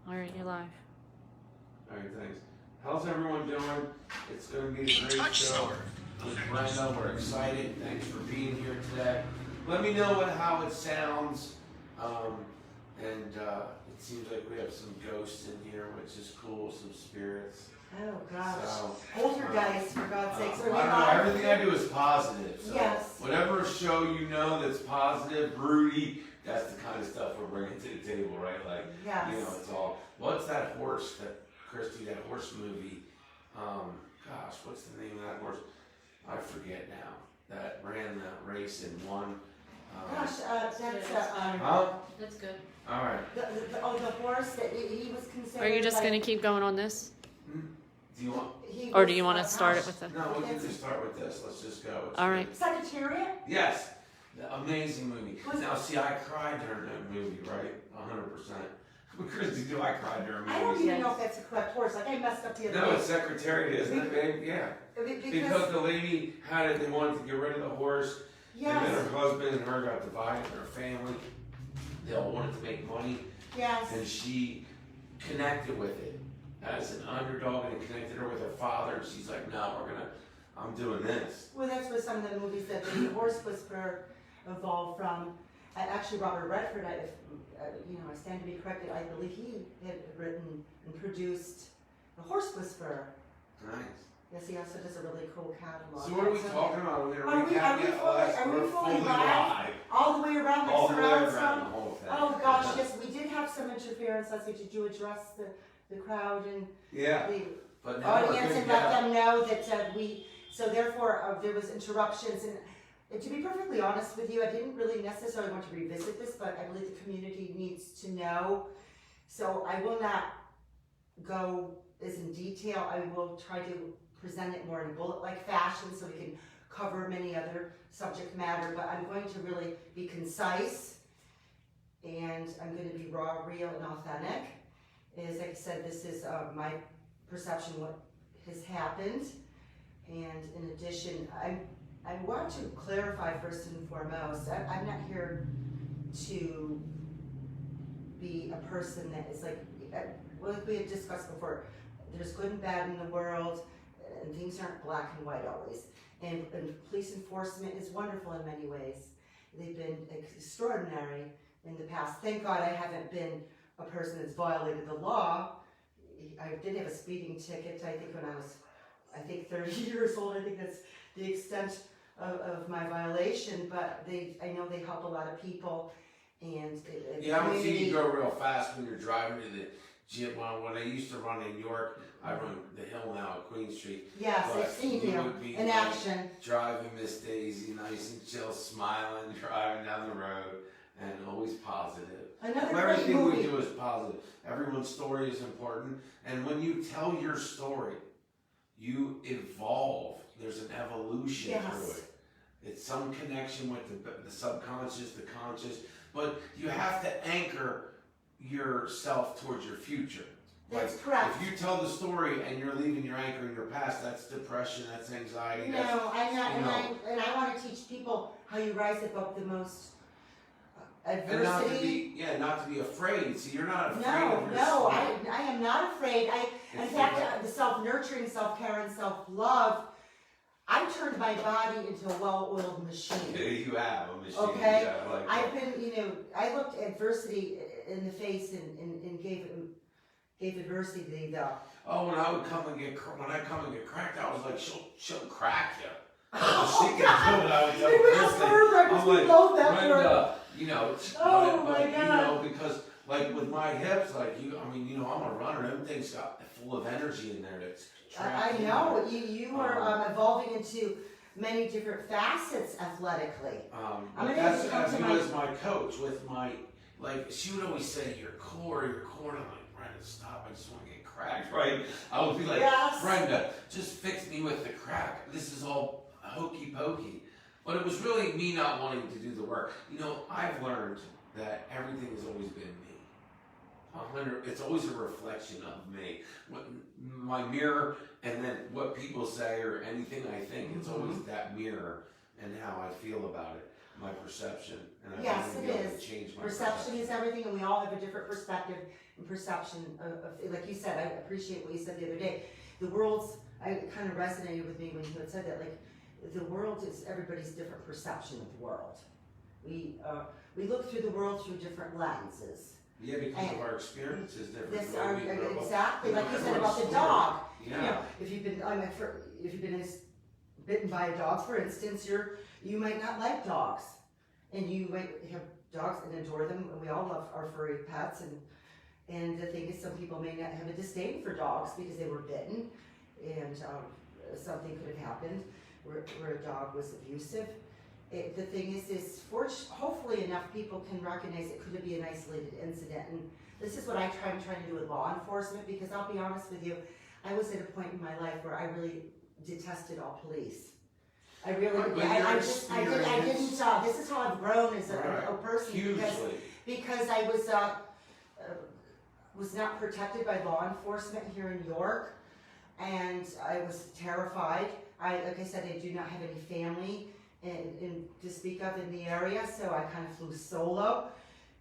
All right, you're live. All right, thanks. How's everyone doing? It's going to be a great show with Brenda. We're excited. Thanks for being here today. Let me know how it sounds. It seems like we have some ghosts in here, which is cool, some spirits. Oh, gosh. So, Poltergeist, for God's sakes. I don't know, everything I do is positive. So yes. Whatever show you know that's positive, broody, that's the kind of stuff we're bringing to the table, right? Like, yes. you know, it's all, what's that horse, that horse movie? Gosh, what's the name of that horse? I forget now. That ran the race and won. Gosh, that's That's good. All right. the horse that he was considered. Are you just going to keep going on this? Do you want? Or do you want to start it with the... No, we can just start with this. Let's just go. All right. Secretariat? Yes. The amazing movie. Now, see, I cried during that movie, right? 100%. Christy, do I cry during movies? I don't even know if that's the correct horse. Like, I messed up the other No, day. it's Secretariat, isn't it, babe? Yeah. Because the lady had it, they wanted to get rid of the horse. Yes. And then her husband and her got divided, her family. They all wanted to make money. Yes. And she connected with it as an underdog and it connected her with her father. And she's like, no, I'm doing this. Well, that's what some of the movies that the Horse Whisperer evolved from. Actually, Robert Redford, I stand to be corrected, I believe he had written and produced The Horse Whisperer. Nice. Yes, he also does a really cool catalog. So what are we talking about? Are we Are we fully live? All the way around? All the way around the whole thing. Oh gosh, yes, we did have some interference. Let's say, did you address the crowd and but the audience and let them know that so therefore there was interruptions. And to be perfectly honest with you, I didn't really necessarily want to revisit this, but I believe the community needs to know. So I will not go as in detail. I will try to present it more in a bullet-like fashion so we can cover many other subject matter, but I'm going to really be concise and I'm going to be raw, real, and authentic. As like I said, this is my perception of what has happened. And in addition, I want to clarify first and foremost, I'm not here to be a person that is like we had discussed before, there's good and bad in the world, and things aren't black and white always. And police enforcement is wonderful in many ways. They've been extraordinary in the past. Thank God I haven't been a person that's violated the law. I did have a speeding ticket, I think when I was, 30 years old. I think that's the extent of my violation, but I know they help a lot of people. And yeah, I would see you go real fast when you're driving to the gym. When I used to run in York, I run the hill now at Queen Street. Yes, I've seen you in action. Driving Miss Daisy, nice and chill, smiling, driving down the road, and always positive. Everything we do is positive. Everyone's story is important, and when you tell your story, you evolve. There's an evolution through it. It's some connection with the subconscious, the conscious, but you have to anchor yourself towards your future. That's correct. If you tell the story and you're leaving your anchor in your past, that's depression, that's anxiety. No, I'm not, and I want to teach people how you rise above the most adversity. And not to be afraid. See, you're not afraid of your No, story. I am not afraid. In fact, the self-nurturing, self-care, and self-love, I turned my body into a well-oiled machine. You have a machine. Okay? Yeah, I've been, I looked adversity in the face and gave adversity the... Oh, when I come and get cracked, I was like, she'll crack you. Oh, she can do it. I would tell Christy. I'm like, Brenda, because like with my hips, I'm a runner. Them things got full of energy in there. That's I know you are evolving into many different facets athletically. That's you as my coach with my she would always say your core. I'm like, Brenda, stop! I just want to get cracked, right? I would be like, yes. Brenda, just fix me with the crack. This is all hokey pokey. But it was really me not wanting to do the work. I've learned that everything has always been me. It's always a reflection of me. My mirror, and then what people say or anything I think, it's always that mirror and how I feel about it. my perception, and I Yes, want it to be able is. to change my Perception is everything, and we all have a different perspective and perception of, like you said, I appreciate what you said the other day. The world's, it kind of resonated with me when you had said that, like, the world is everybody's different perception of the world. We look through the world through different lenses. Yeah, because of our experiences different. This the way are we grow up. exactly like you said Everyone's about the story. dog. Yeah. You know, if you've been bitten by a dog, for instance, you might not like dogs, and you might have dogs and adore them. And we all love our furry pets, and the thing is, some people may not have a disdain for dogs because they were bitten, and something could have happened where a dog was abusive. The thing is hopefully enough people can recognize it could be an isolated incident, and this is what I'm trying to do with law enforcement, because I'll be honest with you, I was at a point in my life where I really detested all police. I really, Right, but I your didn't, experience- this is how I've grown as a Right. person, Hugely. because I was not protected by law enforcement here in York, and I was terrified. Like I said, I do not have any family to speak of in the area, so I kind of flew solo.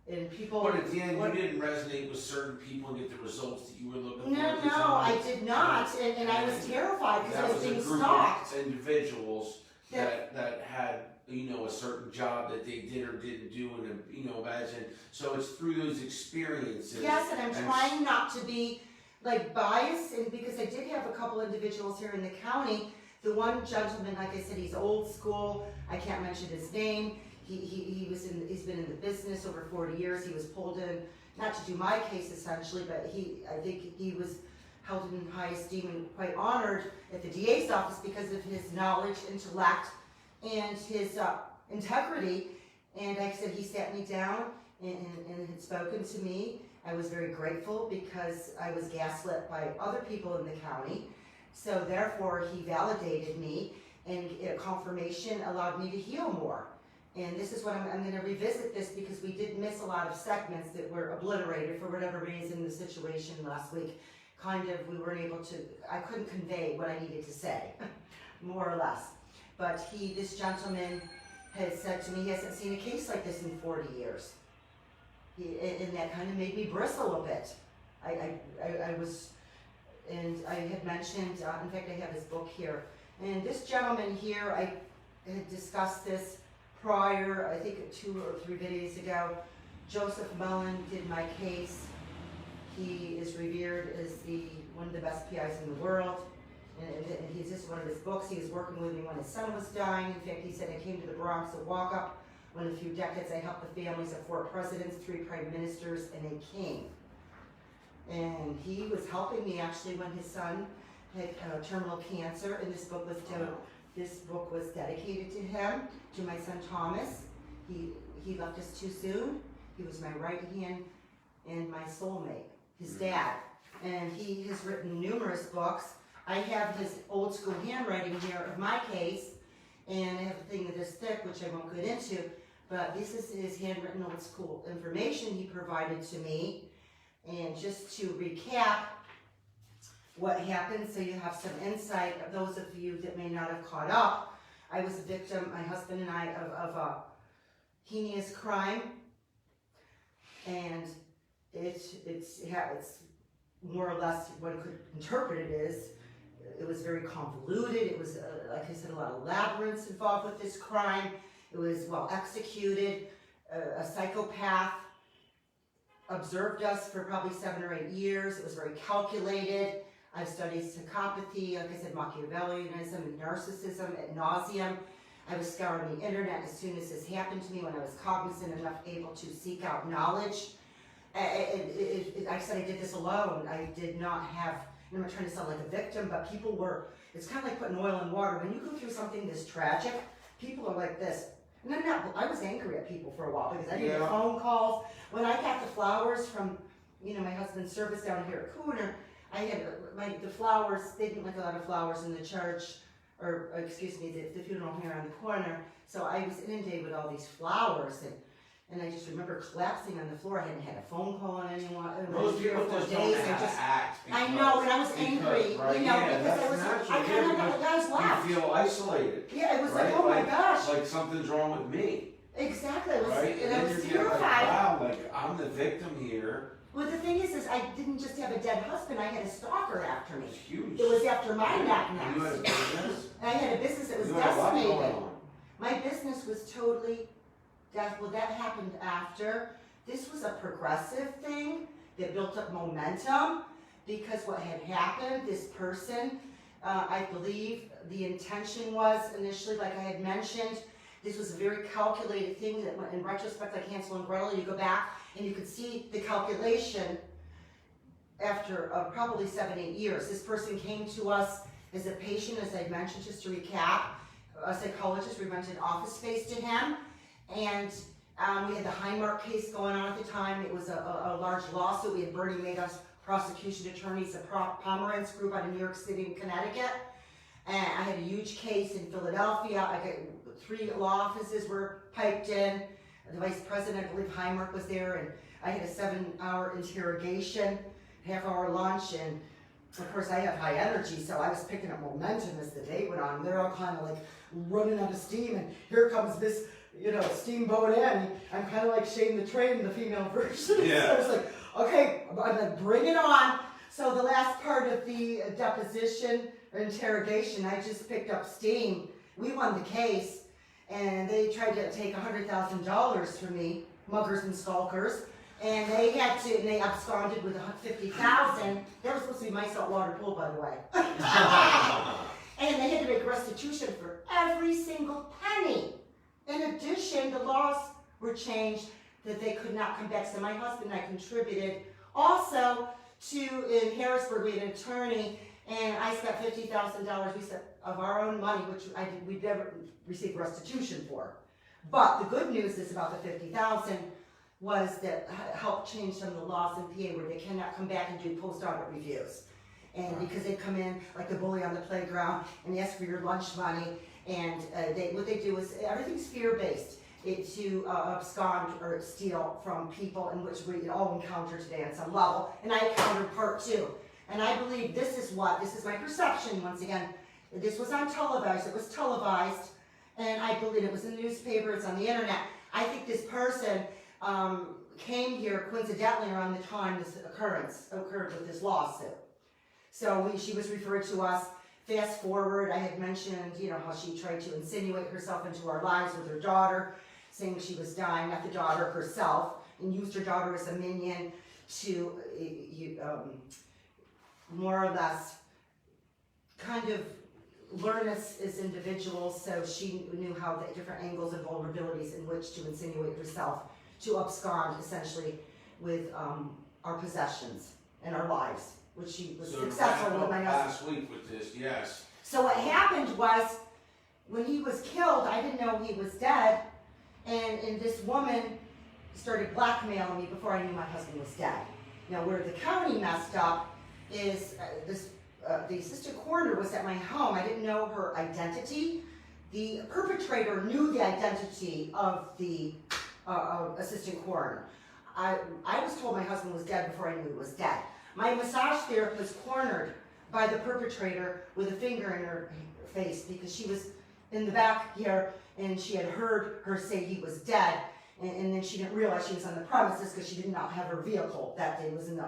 And people. But at the end, you didn't resonate with certain people and get the results that you were looking for. at the No, time. I did not, and I was terrified because I That was was a being group stalked. of individuals that had, you know, a certain job that they did or didn't do, and, you know, imagine. So it's through those experiences. Yes, and I'm trying not to be like biased, and because I did have a couple individuals here in the county. The one gentleman, like I said, he's old school. I can't mention his name. He's been in the business over 40 years. He was pulled in, not to do my case essentially, but I think he was held in high esteem and quite honored at the DA's office because of his knowledge, intellect, and his integrity. And like I said, he sat me down and had spoken to me. I was very grateful because I was gaslit by other people in the county. So therefore, he validated me, and confirmation allowed me to heal more. And this is what I'm going to revisit this, because we did miss a lot of segments that were obliterated for whatever reason. The situation last week, we weren't able to, I couldn't convey what I needed to say, more or less. But this gentleman has said to me he hasn't seen a case like this in 40 years. And that kind of made me bristle a bit. And I had mentioned, in fact, I have his book here. And this gentleman here, I had discussed this prior, I think 2 or 3 videos ago. Joseph Mullen did my case. He is revered as one of the best PIs in the world. And he's just one of his books. He was working with me when his son was dying. In fact, he said, I came to the Bronx to walk up. When in a few decades, I helped the families of 4 presidents, 3 prime ministers, and a king. And he was helping me actually when his son had terminal cancer, and this book was dedicated to him, to my son Thomas. He left us too soon. He was my right hand and my soulmate, his dad. And he has written numerous books. I have his old school handwriting here of my case, and I have a thing that is thick, which I won't get into, but this is his handwritten old school information he provided to me. And just to recap what happened, so you have some insight, of those of you that may not have caught up, I was a victim, my husband and I, of a heinous crime, and it's more or less one could interpret it as. It was very convoluted. It was, like I said, a lot of labyrinths involved with this crime. It was well executed. A psychopath observed us for probably 7 or 8 years. It was very calculated. I've studied psychopathy, like I said, Machiavellianism and narcissism ad nauseum. I was scouring the internet as soon as this happened to me, when I was cognizant enough, able to seek out knowledge. I said I did this alone. I did not have, I'm not trying to sound like a victim, but people were, it's kind of like putting oil in water. When you go through something this tragic, people are like this. And I was angry at people for a while because I didn't get phone calls. When I got the flowers from, my husband's service down here at Cooner, I had the flowers, they didn't like a lot of flowers in the church, or excuse me, the funeral here on the corner. So I was inundated with all these flowers, and I just remember collapsing on the floor. I hadn't had a phone call on anyone. Most people just don't know how to act. I know, and I was angry, right? because I kind of got the guy's laugh. You feel isolated. Yeah, it was right? like, oh my gosh. Like something's wrong with me. Exactly. I was, right? and I was then you're terrified. like, wow, like I'm the victim here. Well, the thing is I didn't just have a dead husband, I had a stalker after me. It's huge. It was after my neck And you had a next. business? And I had a business that was You had a lot going decimated. on. My business was totally, well, that happened after. This was a progressive thing that built up momentum because what had happened, this person, I believe the intention was initially, like I had mentioned, this was a very calculated thing that in retrospect, like Hansel and Gretel, you go back and you could see the calculation after probably 7-8 years. This person came to us as a patient, as I mentioned, just to recap, a psychologist. We rented office space to him, and we had the Highmark case going on at the time. It was a large lawsuit. We had Bernie made us prosecution attorneys, the Pomerantz group out of New York City and Connecticut. And I had a huge case in Philadelphia. I got 3 law offices were piped in. The vice president, I believe Highmark was there, and I had a 7-hour interrogation, half-hour lunch, and of course I have high energy, so I was picking up momentum as the day went on. They're all kind of like running out of steam, and here comes this, steamboat in. I'm kind of like Shane the Train, the female version. Yeah. So I was like, okay, I'm like, bring it on. So the last part of the deposition or interrogation, I just picked up steam. We won the case, and they tried to take $100,000 from me, muggers and stalkers, and they absconded with $50,000. That was supposed to be my saltwater pool, by the way. And they had to make restitution for every single penny. In addition, the laws were changed that they could not come back. So my husband and I contributed also in Harrisburg, we had an attorney, and I spent $50,000 we spent of our own money, which we never received restitution for. But the good news is about the $50,000 was that helped change some of the laws in PA where they cannot come back and do post-audit reviews. And because they come in like the bully on the playground and ask for your lunch money, and what they do is everything's fear-based. To abscond or steal from people, in which we all encounter today on some level, and I encountered part 2. And I believe this is my perception, once again, this was on televised, it was televised, and I believe it was in the newspaper, it's on the internet. I think this person came here coincidentally around the time this occurrence occurred with this lawsuit. So she was referred to us. Fast forward, I had mentioned, how she tried to insinuate herself into our lives with her daughter, saying she was dying, not the daughter herself, and used her daughter as a minion to more or less kind of learn us as individuals, so she knew how the different angles and vulnerabilities in which to insinuate herself, to abscond essentially with our possessions and our lives, which she was successful with my husband. Last week with this, yes. So what happened was, when he was killed, I didn't know he was dead, and this woman started blackmailing me before I knew my husband was dead. Now, where the county messed up is the assistant coroner was at my home. I didn't know her identity. The perpetrator knew the identity of the assistant coroner. I was told my husband was dead before I knew he was dead. My massage therapist was cornered by the perpetrator with a finger in her face because she was in the back here and she had heard her say he was dead, and then she didn't realize she was on the premises because she did not have her vehicle that day. It was in the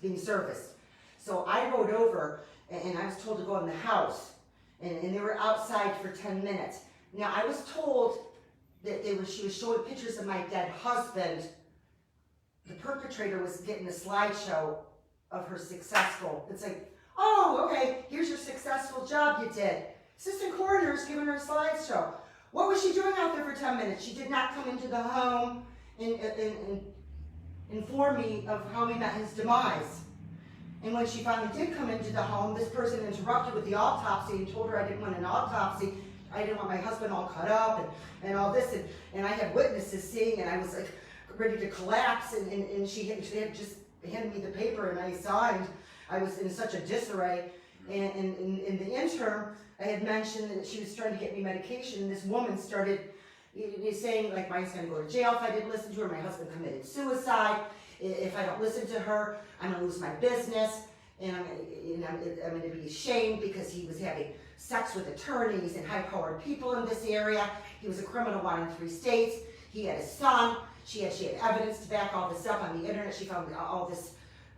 being serviced. So I rode over and I was told to go in the house, and they were outside for 10 minutes. Now I was told that she was showing pictures of my dead husband. The perpetrator was getting a slideshow of her successful. It's like, oh, okay, here's your successful job you did. Assistant coroner's giving her a slideshow. What was she doing out there for 10 minutes? She did not come into the home and inform me of how we met his demise. And when she finally did come into the home, this person interrupted with the autopsy and told her I didn't want an autopsy. I didn't want my husband all cut up and all this. And I had witnesses seeing, and I was like ready to collapse. And she had just handed me the paper and I signed. I was in such a disarray. And in the interim, I had mentioned that she was trying to get me medication, and this woman started saying, like, my husband's going to go to jail if I didn't listen to her. My husband committed suicide. If I don't listen to her, I'm going to lose my business, and I'm going to be ashamed because he was having sex with attorneys and high-powered people in this area. He was a criminal wanted in 3 states. He had a son. She had evidence to back all this up on the internet. She found all this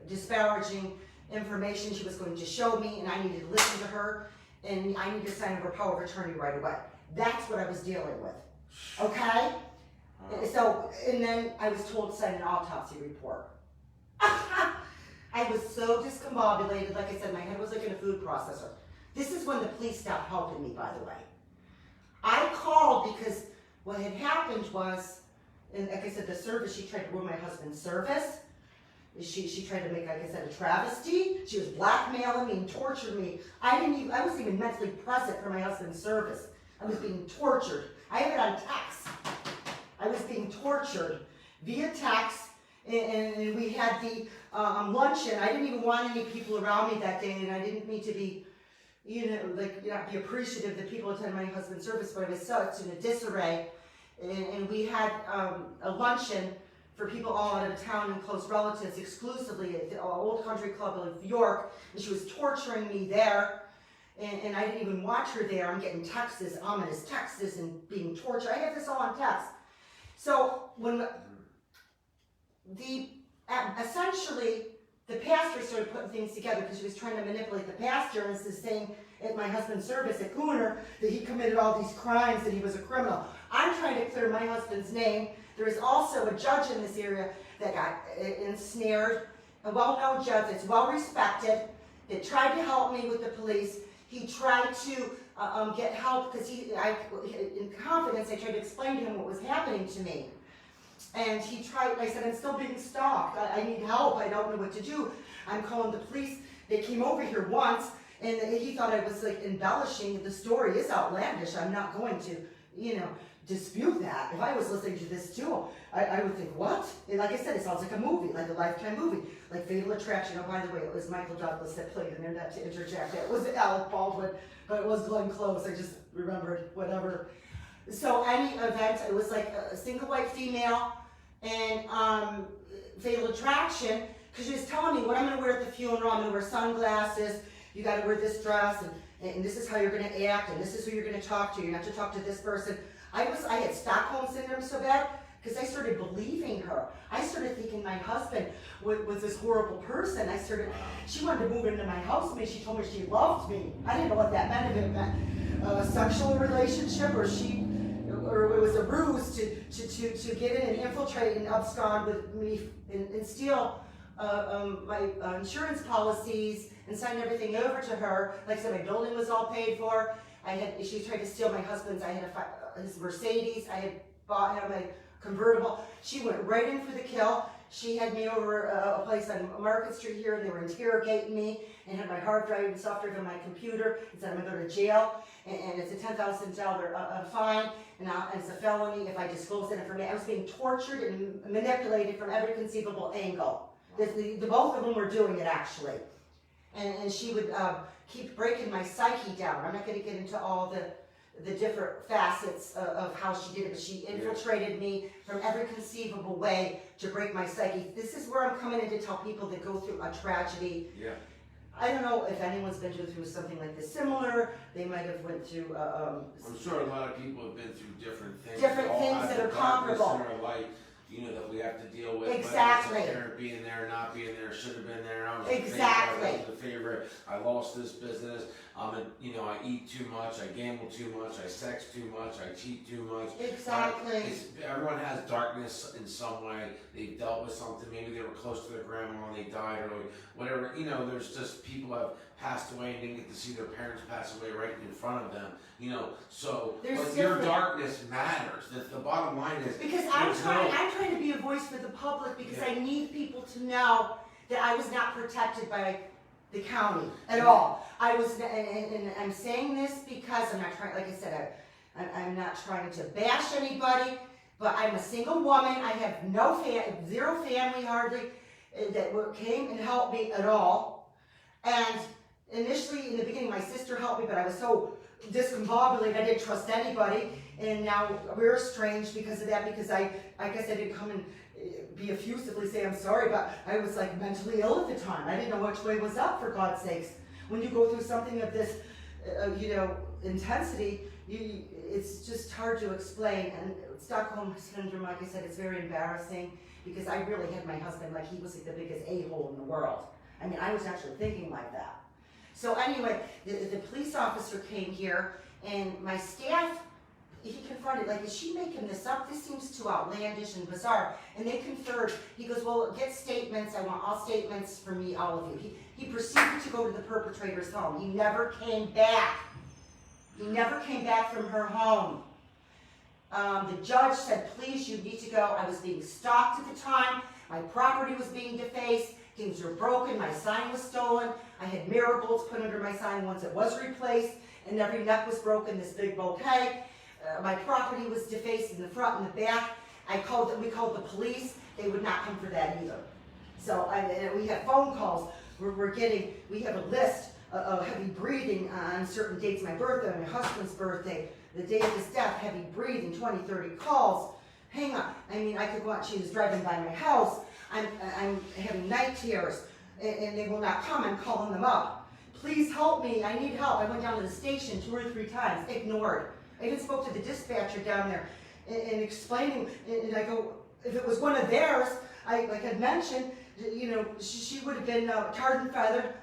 disparaging information she was going to show me, and I needed to listen to her, and I needed to sign over power of attorney right away. That's what I was dealing with. Okay? So, and then I was told to sign an autopsy report. I was so discombobulated. Like I said, my head was like in a food processor. This is when the police stopped helping me, by the way. I called because what had happened was, and like I said, the service, she tried to ruin my husband's service. She tried to make, like I said, a travesty. She was blackmailing me and torturing me. I wasn't even mentally present for my husband's service. I was being tortured. I have it on text. I was being tortured via text, and we had the luncheon. I didn't even want any people around me that day, and I didn't mean to be, be appreciative that people attended my husband's service, but I was such in a disarray. And we had a luncheon for people all out of town and close relatives exclusively at the Old Country Club of York, and she was torturing me there. And I didn't even watch her there. I'm getting texts, ominous texts, and being tortured. I have this all on text. So when essentially the pastor started putting things together because she was trying to manipulate the pastor and is saying at my husband's service at Cooner that he committed all these crimes, that he was a criminal. I'm trying to clear my husband's name. There is also a judge in this area that got ensnared, a well-known judge that's well-respected, that tried to help me with the police. He tried to get help because in confidence, I tried to explain to him what was happening to me. And he tried, I said, I'm still being stalked. I need help. I don't know what to do. I'm calling the police. They came over here once, and he thought I was like embellishing. The story is outlandish. I'm not going to, dispute that. If I was listening to this too, I would think, what? And like I said, it sounds like a movie, like a Lifetime movie, like Fatal Attraction. Oh, by the way, it was Michael Douglas that played in there, not to interject. It was Alec Baldwin, but it was Glenn Close. I just remembered, whatever. So any event, it was like a single white female and Fatal Attraction, because she was telling me what I'm going to wear at the funeral. I'm going to wear sunglasses. You got to wear this dress, and this is how you're going to act, and this is who you're going to talk to. You're not to talk to this person. I had Stockholm Syndrome so bad because I started believing her. I started thinking my husband was this horrible person. She wanted to move into my house with me. She told me she loved me. I didn't know what that meant, if it meant a sexual relationship or it was a ruse to get in and infiltrate and abscond with me and steal my insurance policies and sign everything over to her. Like I said, my building was all paid for. She tried to steal my husband's. I had his Mercedes. I had bought him a convertible. She went right in for the kill. She had me over a place on Market Street here, and they were interrogating me and had my hard drive and soft drive on my computer and said I'm going to go to jail, and it's a $10,000 fine, and it's a felony if I disclose that information. I was being tortured and manipulated from every conceivable angle. The both of them were doing it, actually. And she would keep breaking my psyche down. I'm not going to get into all the different facets of how she did it, but she infiltrated me from every conceivable way to break my psyche. This is where I'm coming in to tell people that go through a tragedy. Yeah. I don't know if anyone's been through something like this similar. They might have went through. I'm sure a lot of people have been through different things. Different things that are comparable. In our life, that we have to deal with. Exactly. Whether it's a parent being there, not being there, should have been there. I was exactly. the favorite. I lost this business. I eat too much. I gamble too much. I sex too much. I cheat too much. Exactly. Everyone has darkness in some way. They've dealt with something. Maybe they were close to their grandma and they died, or whatever. There's just people have passed away and didn't get to see their parents pass away right in front of them. But your darkness matters. The bottom line is because I'm trying to be a voice for the public because I need people to know that I was not protected by the county at all. I was, and I'm saying this because I'm not trying. Like I said, I'm not trying to bash anybody. But I'm a single woman. I have zero family hardly that came and helped me at all. And initially, in the beginning, my sister helped me, but I was so discombobulated, I didn't trust anybody. And now we're estranged because of that, because I guess I didn't come and be effusively say I'm sorry, but I was like mentally ill at the time. I didn't know which way was up, for God's sakes. When you go through something of this intensity, it's just hard to explain. And Stockholm Syndrome, like I said, it's very embarrassing because I really had my husband like he was like the biggest a-hole in the world. I mean, I was actually thinking like that. So anyway, the police officer came here and my staff, he confronted, like, is she making this up? This seems too outlandish and bizarre. And they conferred. He goes, well, get statements. I want all statements from me, all of you. He proceeded to go to the perpetrator's home. He never came back. He never came back from her home. The judge said, please, you need to go. I was being stalked at the time. My property was being defaced. Things were broken. My sign was stolen. I had mirror bolts put under my sign once it was replaced. And every neck was broken, this big bouquet. My property was defaced in the front and the back. We called the police. They would not come for that either. So we have phone calls. We have a list of heavy breathing on certain dates, my birthday, my husband's birthday, the day of his death, heavy breathing, 20, 30 calls. Hang on. I mean, I could go out, she was driving by my house. I'm having night terrors, and they will not come. I'm calling them up. Please help me. I need help. I went down to the station 2 or 3 times, ignored. I even spoke to the dispatcher down there and explaining, and I go, if it was one of theirs, like I mentioned, she would have been tarred and feathered,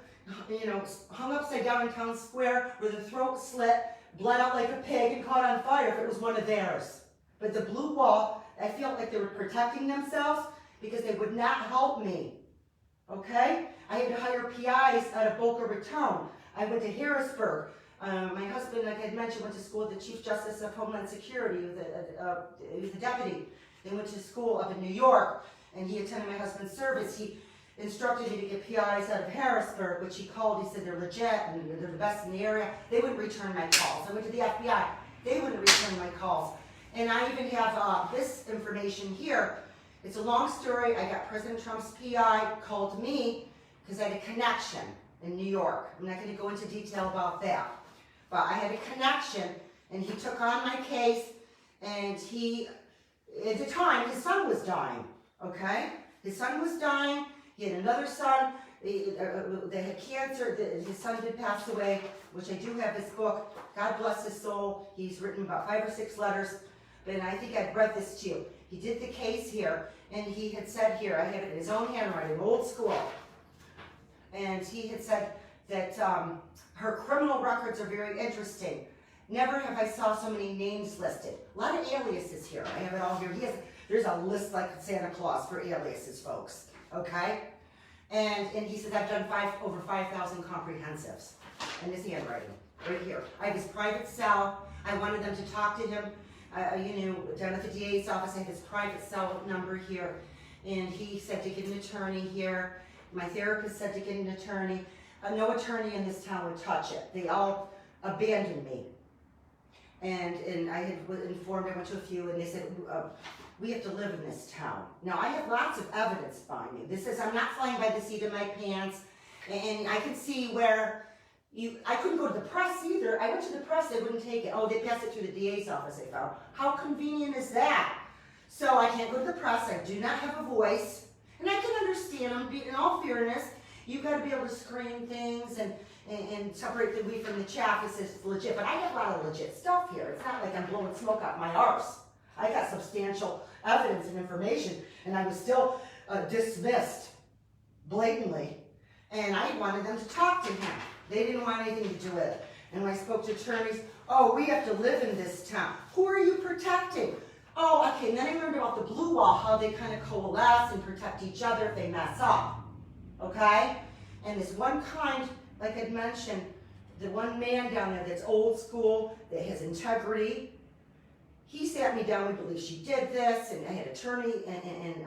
hung upside down in town square with her throat slit, bled out like a pig and caught on fire if it was one of theirs. But the blue wall, I felt like they were protecting themselves because they would not help me, okay? I had to hire PIs out of Boca Raton. I went to Harrisburg. My husband, like I had mentioned, went to school with the Chief Justice of Homeland Security. He was a deputy. They went to school up in New York, and he attended my husband's service. He instructed me to get PIs out of Harrisburg, which he called. He said they're legit and they're the best in the area. They wouldn't return my calls. I went to the FBI. They wouldn't return my calls. And I even have this information here. It's a long story. I got President Trump's PI called me because I had a connection in New York. I'm not going to go into detail about that. But I had a connection, and he took on my case, and at the time, his son was dying, okay? His son was dying. He had another son. They had cancer. His son did pass away, which I do have his book. God bless his soul. He's written about 5 or 6 letters, and I think I've read this to you. He did the case here, and he had said here, I have it in his own handwriting, old school, and he had said that her criminal records are very interesting. Never have I saw so many names listed. A lot of aliases here. I have it all here. There's a list like Santa Claus for aliases, folks. Okay? And he says, I've done over 5,000 comprehensives. In his handwriting, right here. I have his private cell. I wanted them to talk to him. Down at the DA's office, I have his private cell number here. And he said to get an attorney here. My therapist said to get an attorney. No attorney in this town would touch it. They all abandoned me. And I had informed, I went to a few, and they said, we have to live in this town. Now, I have lots of evidence behind me. This is, I'm not flying by the seat of my pants, and I can see where I couldn't go to the press either. I went to the press, they wouldn't take it. Oh, they passed it through the DA's office, I found. How convenient is that? So I can't go to the press, I do not have a voice, and I can understand, in all fairness, you've got to be able to screen things and separate the wheat from the chaff. It's legit, but I have a lot of legit stuff here. It's not like I'm blowing smoke out my arse. I got substantial evidence and information, and I was still dismissed blatantly. And I wanted them to talk to him. They didn't want anything to do with it. And when I spoke to attorneys, oh, we have to live in this town. Who are you protecting? Oh, okay, and then I learned about the blue wall, how they kind of coalesce and protect each other if they mess up. Okay? And this one kind, like I'd mentioned, the one man down there that's old school, that has integrity, he sat me down, we believe she did this, and I had attorney and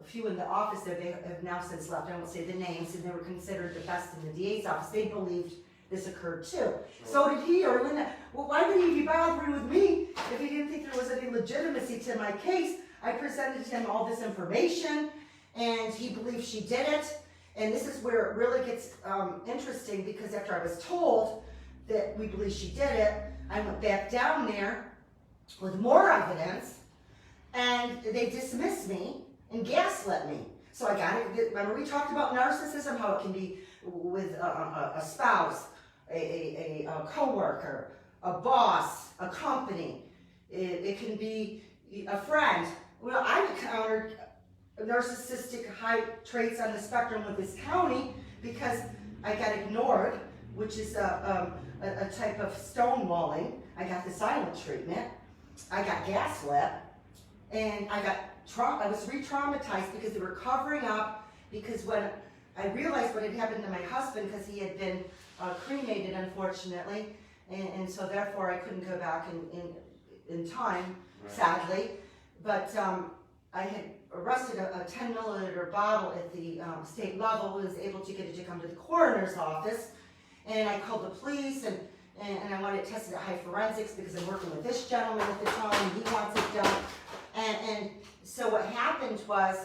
a few in the office there, they have now since left, I won't say the names, and they were considered the best in the DA's office. They believed this occurred too. Sure. So did he or Linda. Well, why would he be bothering with me if he didn't think there was any legitimacy to my case? I presented him all this information, and he believed she did it. And this is where it really gets interesting, because after I was told that we believe she did it, I went back down there with more evidence, and they dismissed me and gaslit me. So I got it. Remember we talked about narcissism, how it can be with a spouse, a coworker, a boss, a company. It can be a friend. Well, I've encountered narcissistic high traits on the spectrum with this county because I got ignored, which is a type of stonewalling. I got the silent treatment. I got gaslit, and I was re-traumatized because they were covering up, because when I realized what had happened to my husband, because he had been cremated, unfortunately, and so therefore I couldn't go back in time, Right. sadly. But I had arrested a 10 milliliter bottle at the state level, was able to get it to come to the coroner's office, and I called the police, and I wanted it tested at high forensics because I'm working with this gentleman at the time, and he wants it done. And so what happened was,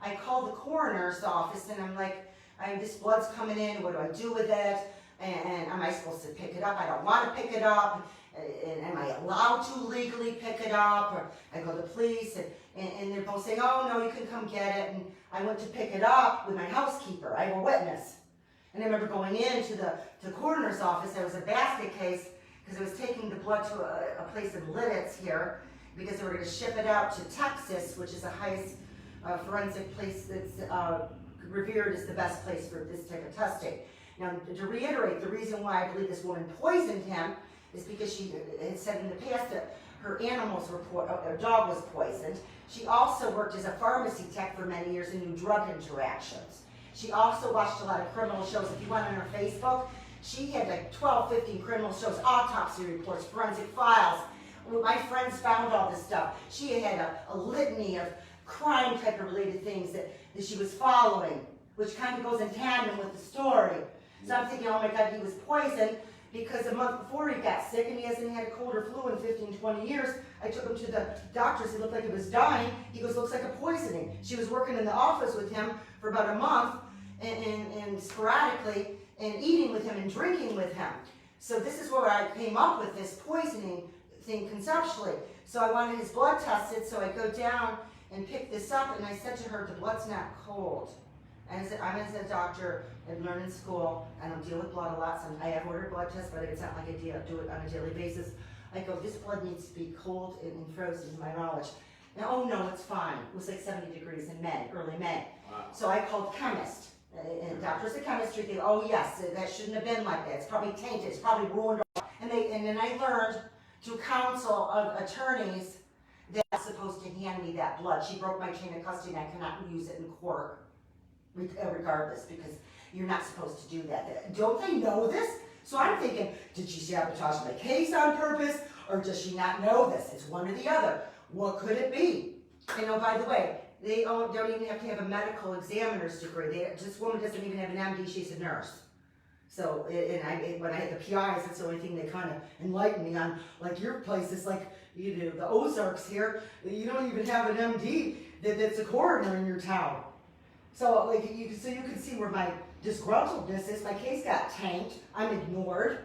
I called the coroner's office, and I'm like, this blood's coming in, what do I do with it? And am I supposed to pick it up? I don't want to pick it up. And am I allowed to legally pick it up? Or I go to the police, and they're both saying, oh no, you can come get it. And I went to pick it up with my housekeeper. I have a witness. And I remember going into the coroner's office. There was a basket case because I was taking the blood to a place in Lidditz here, because they were going to ship it out to Texas, which is the highest forensic place that's revered as the best place for this type of testing. Now, to reiterate, the reason why I believe this woman poisoned him is because she had said in the past that her her dog was poisoned. She also worked as a pharmacy tech for many years and knew drug interactions. She also watched a lot of criminal shows. If you went on her Facebook, she had like 12, 15 criminal shows, autopsy reports, forensic files. My friends found all this stuff. She had a litany of crime type of related things that she was following, which kind of goes in tandem with the story. So I'm thinking, oh my God, he was poisoned, because a month before he got sick, and he hasn't had a cold or flu in 15, 20 years. I took him to the doctors. He looked like he was dying. He goes, looks like a poisoning. She was working in the office with him for about a month, and sporadically, and eating with him and drinking with him. So this is where I came up with this poisoning thing conceptually. So I wanted his blood tested, so I go down and pick this up, and I said to her, the blood's not cold. And I said, I'm a doctor, I learned in school, I don't deal with blood a lot, so I have ordered blood tests, but it's not like I do it on a daily basis. I go, this blood needs to be cold and frozen, to my knowledge. Now, oh no, it's fine. It was like 70 degrees in May, early May. Wow. So I called chemist, and doctors of chemistry, they go, oh yes, that shouldn't have been like that. It's probably tainted, it's probably ruined. And then I learned through counsel of attorneys that's supposed to hand me that blood. She broke my chain of custody, and I cannot use it in court, regardless, because you're not supposed to do that. Don't they know this? So I'm thinking, did she sabotage my case on purpose, or does she not know this? It's one or the other. What could it be? And oh, by the way, they don't even have to have a medical examiner's degree. This woman doesn't even have an MD, she's a nurse. So, when I had the PIs, that's the only thing they kind of enlightened me on. Like, your place is like, you know, the Ozarks here, you don't even have an MD that's a coroner in your town. So, like, you can see where my disgruntledness is. My case got tanked. I'm ignored.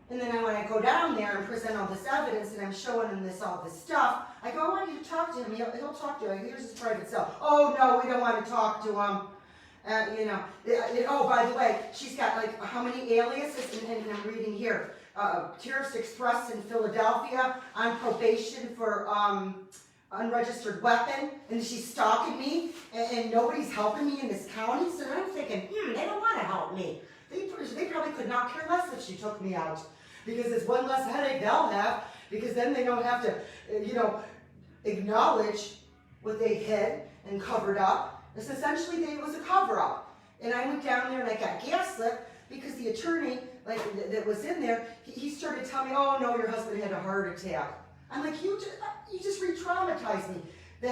And then when I go down there and present all this evidence, and I'm showing him all this stuff, I go, I want you to talk to him. He'll talk to him. Here's his private cell. Oh, no, we don't want to talk to him. Oh, by the way, she's got like how many aliases? And I'm reading here. Terrorist Express in Philadelphia, on probation for unregistered weapon, and she's stalking me, and nobody's helping me in this county. So I'm thinking, they don't want to help me. They probably could not care less if she took me out, because it's one less headache they'll have, because then they don't have to, acknowledge what they hid and covered up. It's essentially, it was a cover-up. And I went down there and I got gaslit because the attorney, that was in there, he started telling me, oh no, your husband had a heart attack. I'm like, you just re-traumatized me. The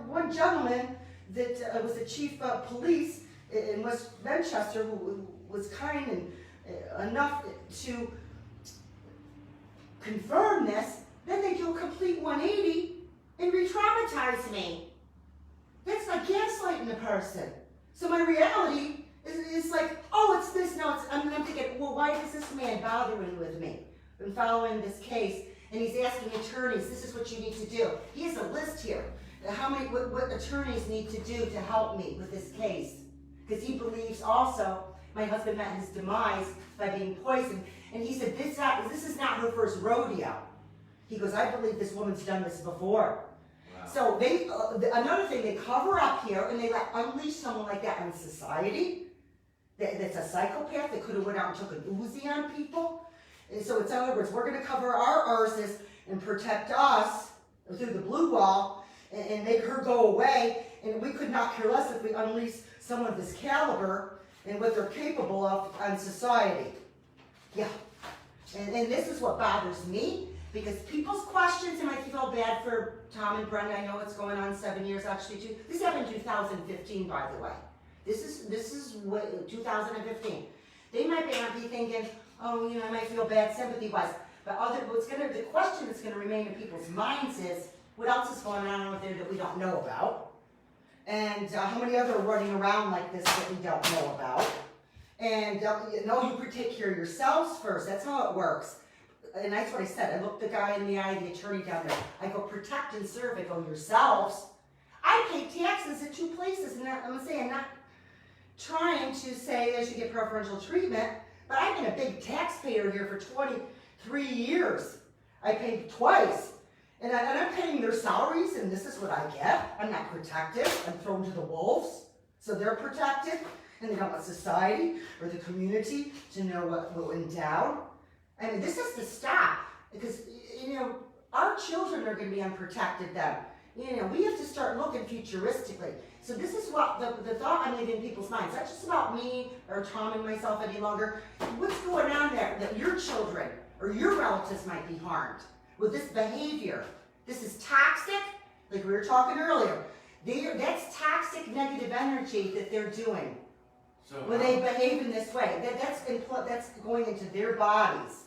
one gentleman that was the chief of police in West Manchester, who was kind and enough to confirm this, then they do a complete 180 and re-traumatize me. That's like gaslighting a person. So my reality is like, oh, it's this, no, it's, I'm thinking, well, why is this man bothering with me? I'm following this case, and he's asking attorneys, this is what you need to do. He has a list here. What attorneys need to do to help me with this case. because he believes also my husband met his demise by being poisoned. And he said, this is not her first rodeo. He goes, I believe this woman's done this before. Wow. So they, another thing, they cover up here and they let unleash someone like that in society. That's a psychopath that could have went out and took an Uzi on people. And so it's, in other words, we're going to cover our arses and protect us through the blue wall and make her go away. And we could not care less if we unleash someone of this caliber and what they're capable of on society. Yeah. And this is what bothers me, because people's questions, and I feel bad for Tom and Brenda. I know it's going on 7 years actually too. This happened in 2015, by the way. This is what 2015. They might not be thinking, oh, I might feel bad sympathy-wise. But the question that's going to remain in people's minds is, what else is going on out there that we don't know about? And how many other are running around like this that we don't know about? And you take care of yourselves first. That's how it works. And that's what I said. I looked the guy in the eye, the attorney down there. I go, protect and serve. I go, yourselves. I pay taxes at 2 places, and I'm saying, I'm not trying to say I should get preferential treatment, but I've been a big taxpayer here for 23 years. I paid twice. And I'm paying their salaries, and this is what I get. I'm not protected. I'm thrown to the wolves. So they're protected, and they don't want society or the community to know what will endow. I mean, this has to stop, because, our children are going to be unprotected then. We have to start looking futuristically. So this is what the thought I'm leaving in people's minds. It's not just about me or Tom and myself any longer. What's going on there that your children or your relatives might be harmed with this behavior? This is toxic, like we were talking earlier. That's toxic negative energy that they're doing. So when they behave in this way. That's going into their bodies.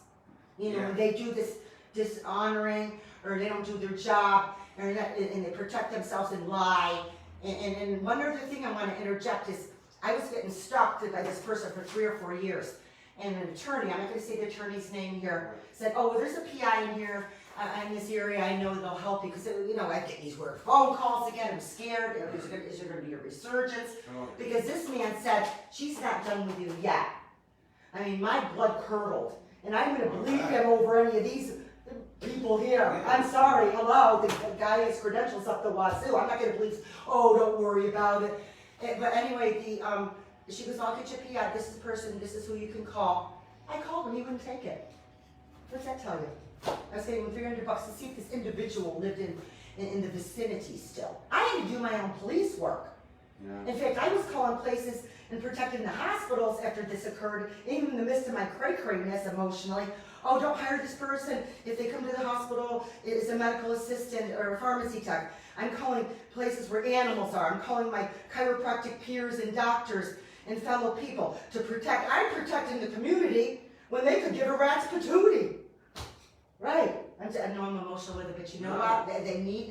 When they do this dishonoring, or they don't do their job, and they protect themselves and lie. And one other thing I want to interject is, I was getting stalked by this person for 3 or 4 years. And an attorney, I'm not going to say the attorney's name here, said, oh, well, there's a PI in here in this area. I know they'll help you. Because, I get these weird phone calls again. I'm scared. Is there going to be a resurgence? Because this man said, she's not done with you yet. I mean, my blood curdled. And I'm going to believe him over any of these people here. I'm sorry. Hello. The guy has credentials up the wazoo. I'm not going to believe, oh, don't worry about it. But anyway, she goes, I'll get you a PI. This is the person. This is who you can call. I called him. He wouldn't take it. What's that tell you? I was getting $300 to see if this individual lived in the vicinity still. I had to do my own police work. Yeah. In fact, I was calling places and protecting the hospitals after this occurred, even in the midst of my cray-crayness emotionally. Oh, don't hire this person if they come to the hospital as a medical assistant or a pharmacy tech. I'm calling places where animals are. I'm calling my chiropractic peers and doctors and fellow people to protect. I'm protecting the community when they could give a rat's patootie. Right. I know I'm emotional with it, but you know what?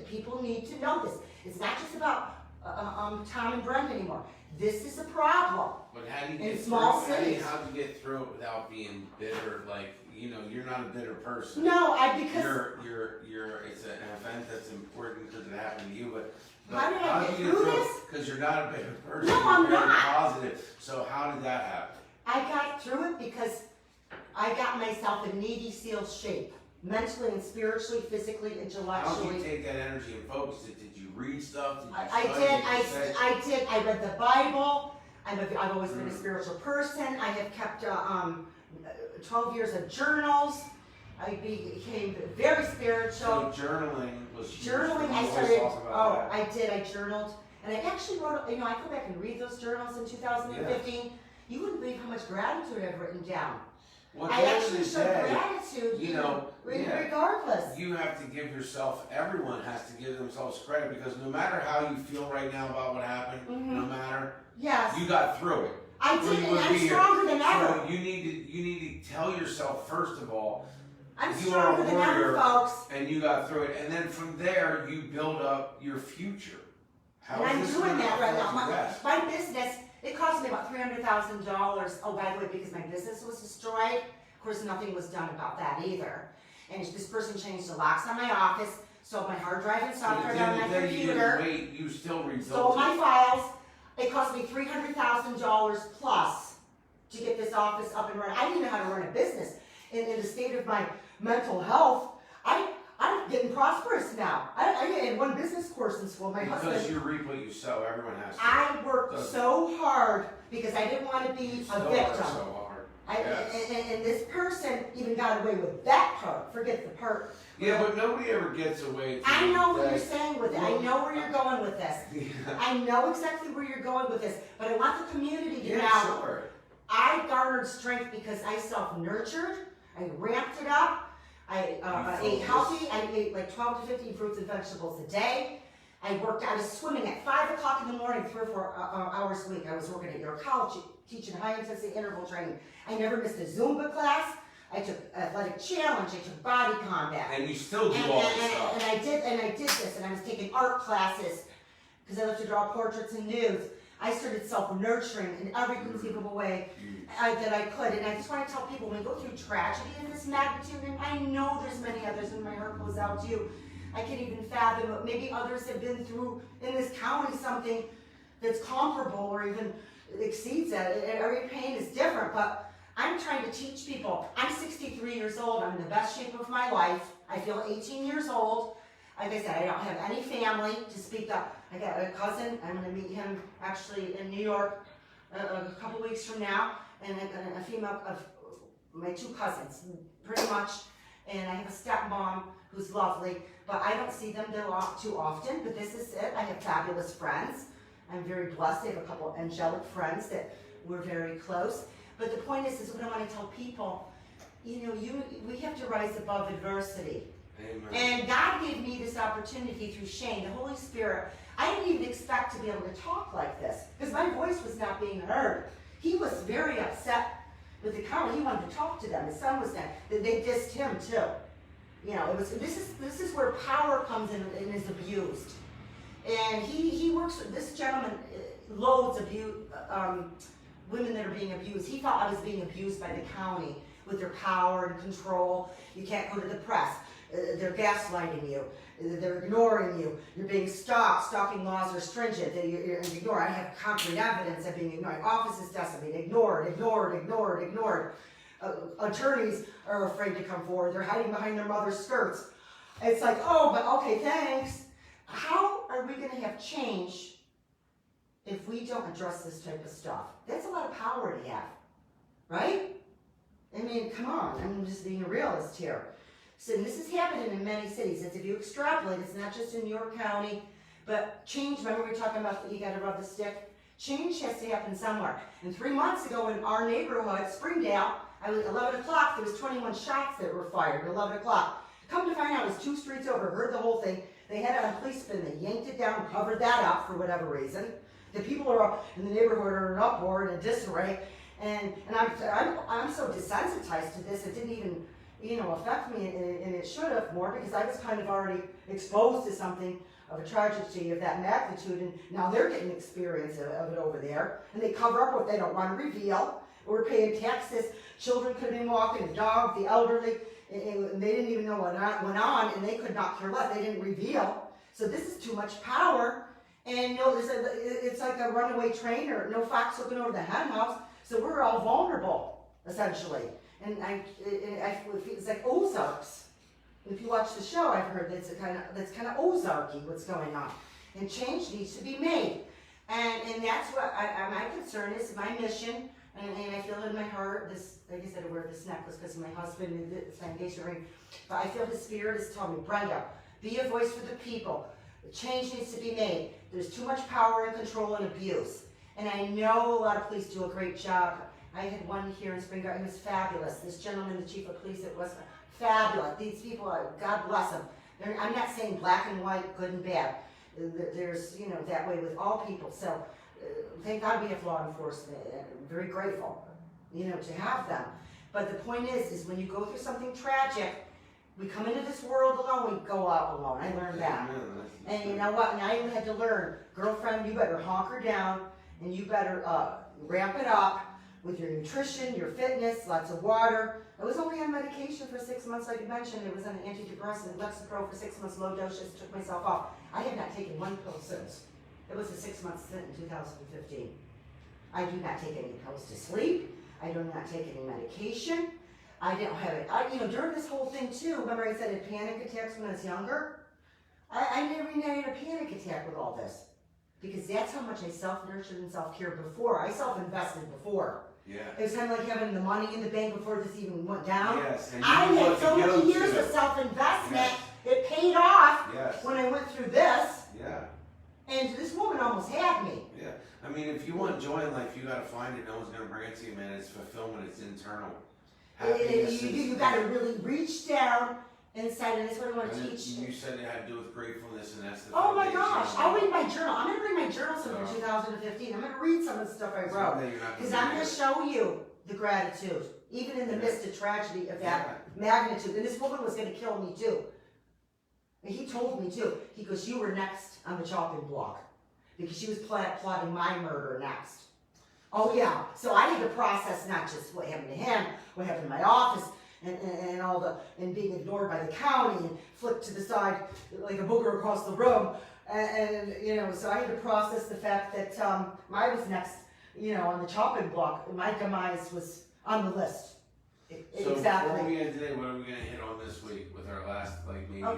People need to know this. It's not just about Tom and Brenda anymore. This is a problem. But how do you in get small through? cities. How do you get through it without being bitter? Like, you're not a bitter person. No, because you're. It's an event that's important because it happened to you. But how did I get through this? Because you're not a bitter person. No, I'm you're not. Positive. So how did that happen? I got through it because I got myself in Navy SEAL shape, mentally and spiritually, physically, intellectually. How did you take that energy and focus it? Did you read stuff? Did you I did. I read the Bible. I've always been a spiritual person. I have kept 12 years of journals. I became very spiritual. So journaling was journaling. I started. I did. I journaled, and I actually wrote. I go back and read those journals in 2015. Yeah. You wouldn't believe how much gratitude I've written down. Well, I actually show gratitude. Regardless. You have to give yourself. Everyone has to give themselves credit, because no matter how you feel right now about what happened, no matter. Yes. You got through it. I did, and I'm stronger than ever. So you need to tell yourself, first of all, I'm stronger than ever, folks. And you got through it, and then from there you build up your future. And I'm doing that right now. My business, it cost me about $300,000. Oh, by the way, because my business was destroyed. Of course, nothing was done about that either. And this person changed the locks on my office, stole my hard drive and software on my computer. You still rebuilt stole my files. It cost me $300,000 office up and running. I didn't know how to run a business. In the state of my mental health, I'm getting prosperous now. I had one business course in school. My husband. Because you reap what you sow. Everyone has to. I worked so hard because I didn't want to be a victim. So hard. And this person even got away with that part. Forget the part. Yeah, but nobody ever gets away. I know what you're saying with it. I know where you're going with this. Yeah. I know exactly where you're going with this. But I want the community to know. Sure. I garnered strength because I self-nurtured. I ramped it up. I ate healthy. I ate like 12 to 15 fruits and vegetables a day. I was swimming at 5 o'clock in the morning, 3 or 4 hours a week. I was working at your college, teaching high-intensity interval training. I never missed a Zumba class. I took athletic challenge. I took body combat. And you still do all this stuff. And I did this. And I was taking art classes because I love to draw portraits and nudes. I started self-nurturing in every conceivable way that I could. And I just want to tell people, when you go through tragedy of this magnitude, and I know there's many others, and my heart goes out to you, I can't even fathom it. Maybe others have been through, in this county, something that's comparable or even exceeds that. Every pain is different, but I'm trying to teach people. I'm 63 years old. I'm in the best shape of my life. I feel 18 years old. Like I said, I don't have any family to speak up. I got a cousin. I'm going to meet him actually in New York a couple weeks from now, and a female of my 2 cousins, pretty much. And I have a stepmom who's lovely, but I don't see them too often. But this is it. I have fabulous friends. I'm very blessed. I have a couple angelic friends that we're very close. But the point is what I want to tell people. We have to rise above adversity. Amen. And God gave me this opportunity through Shane, the Holy Spirit. I didn't even expect to be able to talk like this because my voice was not being heard. He was very upset with the county. He wanted to talk to them. His son was there. They dissed him too. This is where power comes in and is abused. And he works with this gentleman, loads of women that are being abused. He thought I was being abused by the county with their power and control. You can't go to the press. They're gaslighting you. They're ignoring you. You're being stalked. Stalking laws are stringent. You're ignored. I have concrete evidence of being ignored. Offices decimated. Ignored. Attorneys are afraid to come forward. They're hiding behind their mother's skirts. It's like, oh, but okay, thanks. How are we going to have change if we don't address this type of stuff? That's a lot of power to have, right? I mean, come on. I'm just being a realist here. So this is happening in many cities. If you extrapolate, it's not just in New York County, but change. Remember we were talking about that you got to rub the stick? Change has to happen somewhere. And 3 months ago in our neighborhood, Springdale, I was 11 o'clock, there was 21 shots that were fired at 11 o'clock. Come to find out, it was 2 streets over, heard the whole thing. They had it on police spin, they yanked it down, covered that up for whatever reason. The people are in the neighborhood are in an uproar and a disarray. And I'm so desensitized to this, it didn't even affect me, and it should have more because I was kind of already exposed to something of a tragedy of that magnitude, and now they're getting experience of it over there, and they cover up what they don't want to reveal. We're paying taxes, children could have been walking, the dog, the elderly, and they didn't even know what went on, and they could not care less, they didn't reveal. So this is too much power, and it's like a runaway train, or no fox looking over the hen house, so we're all vulnerable, essentially. And it's like Ozarks. If you watch the show, I've heard that's kind of Ozarky what's going on, and change needs to be made, and that's what my concern is. My mission, and I feel it in my heart. This, like I said, I wear this necklace because of my husband and this engagement ring, but I feel His Spirit is telling me, Brenda, be a voice for the people. Change needs to be made. There's too much power and control and abuse, and I know a lot of police do a great job. I had one here in Spring Garden. He was fabulous. This gentleman, the chief of police, it was fabulous. These people, God bless them. I'm not saying black and white, good and bad. There's, that way with all people. So thank God we have law enforcement. I'm very grateful, to have them. But the point is when you go through something tragic, we come into this world alone, we go out alone. I learned that. And you know what? And I even had to learn, girlfriend, you better honker down, and you better ramp it up with your nutrition, your fitness, lots of water. I was only on medication for 6 months, like you mentioned. It was on an antidepressant, Lexapro for 6 months, low doses, took myself off. I have not taken one pill since. It was a 6-month stint in 2015. I do not take any pills to sleep. I do not take any medication. I don't have it. During this whole thing too, remember I said I had panic attacks when I was younger? I never even had a panic attack with all this. Because that's how much I self-nurtured and self-cared before. I self-invested before. Yeah. It was kind of like having the money in the bank before this even went down. Yes. And I you had so many years of self-investment. It paid off when I went through this. Yeah. And this woman almost had me. Yeah. I mean, if you want joy in life, you got to find it. No one's going to bring it to you, man. It's fulfillment. It's internal. You got to really reach down inside, and that's what I want to teach. You said it had to do with gratefulness, and that's the Oh my gosh, I'll read my journal. I'm going to bring my journal for 2015. I'm going to read some of the stuff I wrote. Because I'm going to show you the gratitude, even in the midst of tragedy of that magnitude. And this woman was going to kill me too. And he told me too. He goes, you were next on the chopping block. Because she was plotting my murder next. Oh yeah, so I had to process not just what happened to him, what happened in my office, and all the, and being ignored by the county, and flipped to the side like a booger across the room, so I had to process the fact that I was next, on the chopping block. My demise was on the list. So Exactly. What are we gonna today? What are we gonna hit on this week with our last maybe 10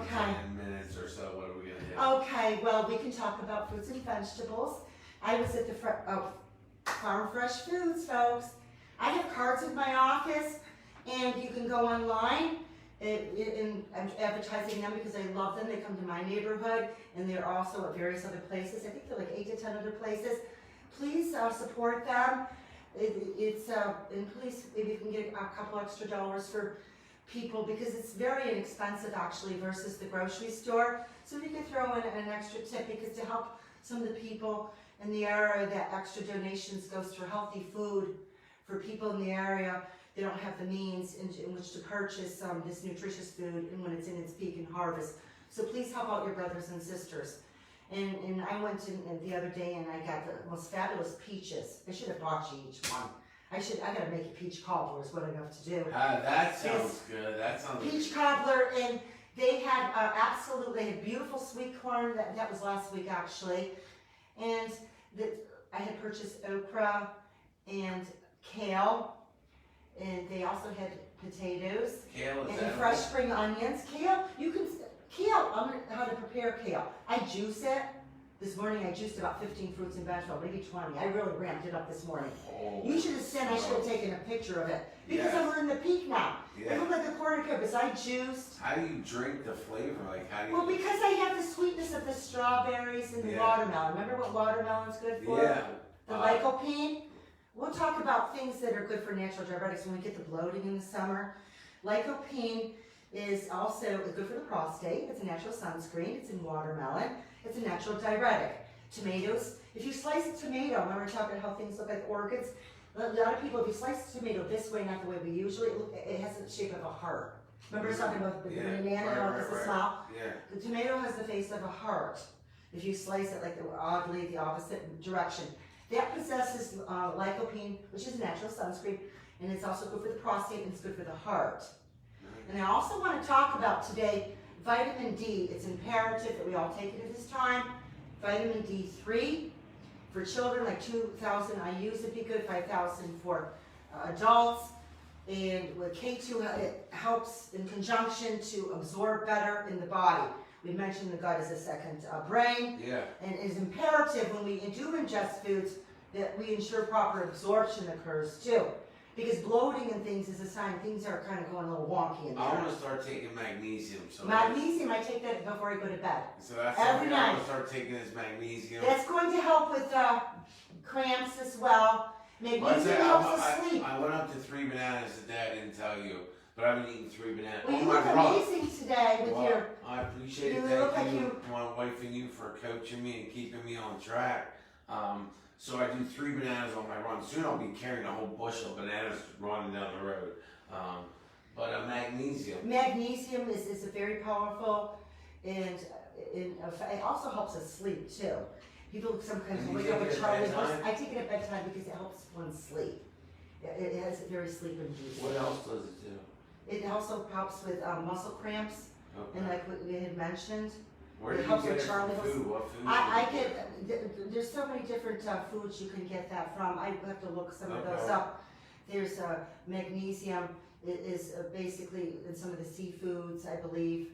minutes or so? What are we gonna hit? Okay, well we can talk about fruits and vegetables. I was at the Farm Fresh Foods, folks. I have cards in my office, and you can go online. I'm advertising them because I love them. They come to my neighborhood, and they're also at various other places. I think they're like 8 to 10 other places. Please support them. And please, if you can get a couple extra dollars for people, because it's very inexpensive actually versus the grocery store. So if you can throw in an extra tip, because to help some of the people in the area, that extra donations goes for healthy food for people in the area. They don't have the means in which to purchase this nutritious food, and when it's in its peak and harvest. So please help out your brothers and sisters. And I went in the other day and I got the most fabulous peaches. I should have bought you each one. I gotta make a peach cobbler is what I have to do. That sounds good. That sounds peach cobbler, and they had they had beautiful sweet corn. That was last week actually, and I had purchased okra and kale, and they also had potatoes and fresh spring onions. Kale, I'm gonna how to prepare kale. I juice it. This morning I juiced about 15 fruits and vegetables, maybe 20. I really ramped it up this morning. You should have seen, I should have taken a picture of it. Because we're in the peak now. It looked like a cornucopia. I juiced. How do you drink the flavor? Well, because I have the sweetness of the strawberries and the watermelon. Remember what watermelon's good for? Yeah. The lycopene. We'll talk about things that are good for natural diuretics when we get the bloating in the summer. Lycopene is also good for the prostate. It's a natural sunscreen. It's in watermelon. It's a natural diuretic. Tomatoes. If you slice a tomato, remember talking about how things look like orchids? A lot of people, if you slice a tomato this way, not the way we usually, it has the shape of a heart. Remember talking about the banana, how it has a smile? The tomato has the face of a heart. If you slice it like oddly the opposite direction. That possesses lycopene, which is a natural sunscreen, and it's also good for the prostate and it's good for the heart. And I also want to talk about today vitamin D. It's imperative that we all take it at this time. Vitamin D3 for children, like 2,000 IUs would be good, 5,000 for adults. And with K2, it helps in conjunction to absorb better in the body. We mentioned the gut is a second brain. And it is imperative when we do ingest foods that we ensure proper absorption occurs too. Because bloating and things is a sign things are kind of going a little wonky in there. I want to start taking magnesium. So magnesium, I take that before I go to bed. So that's every night. I want to start taking this magnesium. That's going to help with cramps as well. Magnesium helps us sleep. I went up to 3 bananas today. I didn't tell you, but I've been eating 3 bananas. Well, you look amazing today with your. I appreciate it. Thank you, my wife and you, for coaching me and keeping me on track. So I do 3 bananas on my run. Soon I'll be carrying a whole bushel of bananas running down the road. But magnesium. Magnesium is a very powerful, and it also helps us sleep too. People sometimes wake up with Charlie horse. I take it at bedtime because it helps one sleep. It has a very sleep-inducing. What else does it do? It also helps with muscle cramps, and like what we had mentioned. Where do you get it from food? What food? I get, there's so many different foods you can get that from. I have to look some of those up. There's magnesium is basically in some of the seafoods, I believe,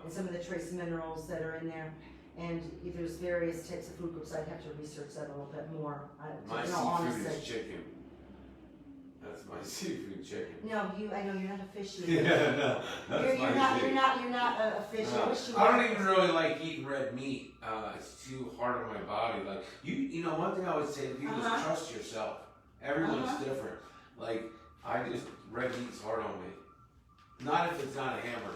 and some of the trace minerals that are in there. And there's various types of food groups. I'd have to research that a little bit more. My seafood is chicken. That's my seafood chicken. No, I know you're not a fish eater. Yeah, no, that's You're not a fish. No. I wish you I were. don't even really like eating red meat. It's too hard on my body. Like you know, one thing I would say to people is trust yourself. Everyone's different. Like red meat's hard on me. Not if it's not a hamburger.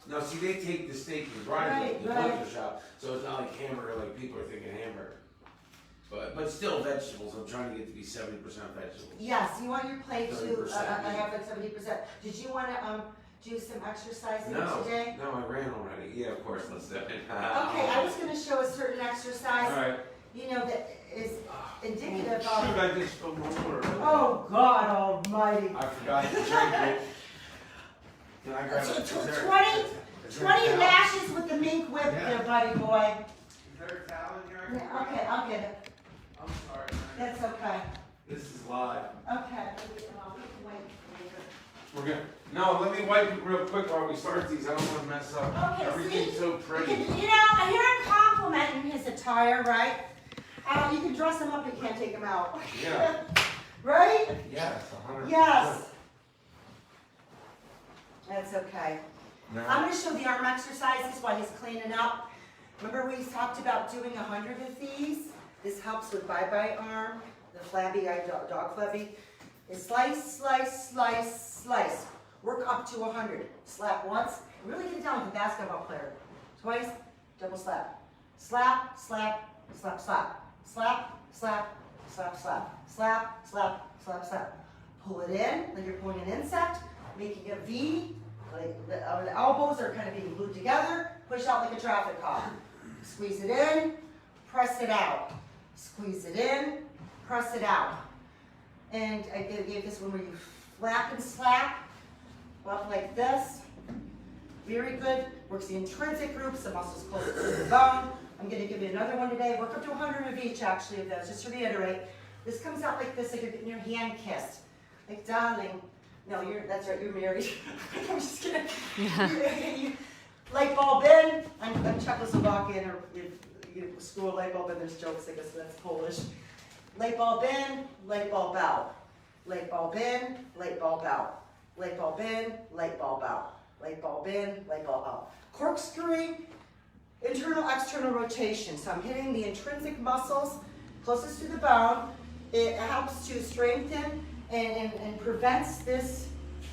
No, see, they take the steak and grind it in the butcher shop, so it's not like hamburger like people are thinking hamburger. But still vegetables. I'm trying to get to be 70% vegetables. Yes, you want your plate to 30%, have like 70%. Did you want to do some exercising today? No, I ran already. Yeah, of course, let's do it. Okay, I was going to show a certain exercise. All right. You know, that is indicative of. Shoot, I just spilled more water. Oh God Almighty! I forgot to drink it. Can I grab it? 20 lashes with the mink whip there, buddy boy. Is there a towel in here? Okay, I'll get it. I'm sorry. That's okay. This is live. Okay. We're good. No, let me wipe it real quick while we start these. I don't want to mess up. Okay, Everything's see? so pretty. You know, here I'm complimenting his attire, right? You can dress him up, you can't take him out. Yeah. Right? Yes, 100%. Yes. That's okay. No. I'm going to show the arm exercises while he's cleaning up. Remember we talked about doing 100 of these? This helps with bye-bye arm, the flabby, dog flabby. Is slice, slice, slice, slice. Work up to 100. Slap once. Really get down like a basketball player. Twice, double slap. Slap, slap, slap, slap. Slap, slap, slap, slap. Slap, slap, slap, slap. Pull it in like you're pulling an insect, making a V. Like the elbows are kind of being glued together. Push out like a traffic cop. Squeeze it in, press it out. Squeeze it in, press it out. And I gave this one where you flap and slap, up like this. Very good. Works the intrinsic groups, the muscles closer to the bone. I'm going to give you another one today. Work up to 100 of each, actually, of those. Just to reiterate, this comes out like this, like you're getting your hand kissed. Like, darling. No, that's right, you're married. I'm just kidding. Light bulb in. I'm Czechoslovakian, or you screw a light bulb in, there's jokes, I guess that's Polish. Light bulb in, light bulb out. Light bulb in, light bulb out. Light bulb in, light bulb out. Light bulb in, light bulb out. Corkscrewing, internal, external rotation. So I'm hitting the intrinsic muscles closest to the bone. It helps to strengthen and prevents this